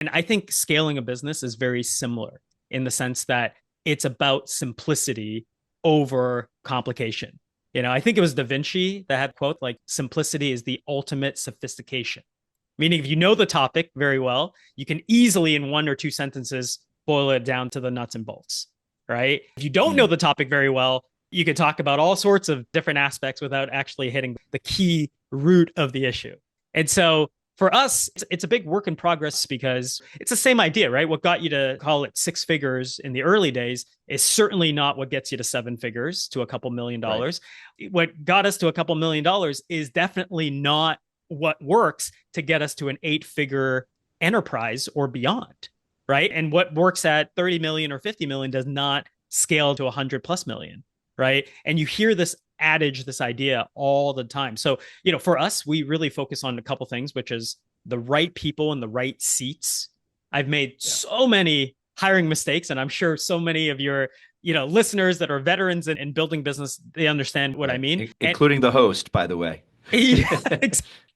And I think scaling a business is very similar in the sense that it's about simplicity over complication. I think it was Da Vinci that had a quote like simplicity is the ultimate sophistication. Meaning if you know the topic very well, you can easily in one or two sentences boil it down to the nuts and bolts, right? If you don't know Mm. the topic very well, you can talk about all sorts of different aspects without actually hitting the key root of the issue. And so for us, it's a big work in progress because it's the same idea, right? What got you to call it six figures in the early days is certainly not what gets you to seven figures to a couple million Right. dollars. What got us to a couple million dollars is definitely not what works to get us to an eight-figure enterprise or beyond, right? And what works at 30 million or 50 million does not scale to 100 plus million, right? And you hear this adage, this idea all the time. So, for us, we really focus on a couple things, which is the right people in the right seats. I've made Yeah. so many hiring mistakes, and I'm sure so many of your listeners that are veterans in building business, they understand what I Right. mean. And Including the host, by the way.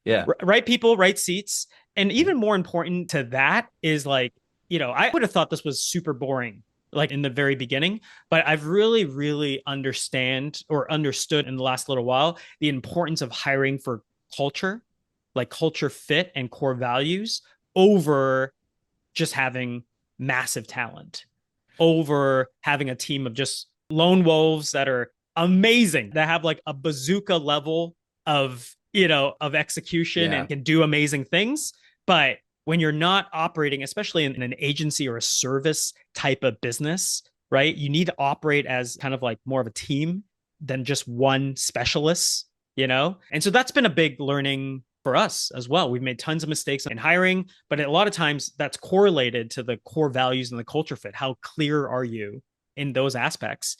Yeah. right people, right seats. And even more important to that is like, I would have thought this was super boring, like in the very beginning, but I've really, really understood in the last little while the importance of hiring for culture, like culture fit and core values over just having massive talent, over having a team of just lone wolves that are amazing, that have like a bazooka level of execution Yeah. and can do amazing things. But when you're not operating, especially in an agency or a service type of business, right? You need to operate as kind of like more of a team than just one specialist. And so that's been a big learning for us as well. We've made tons of mistakes in hiring, but a lot of times that's correlated to the core values and the culture fit. How clear are you in those aspects?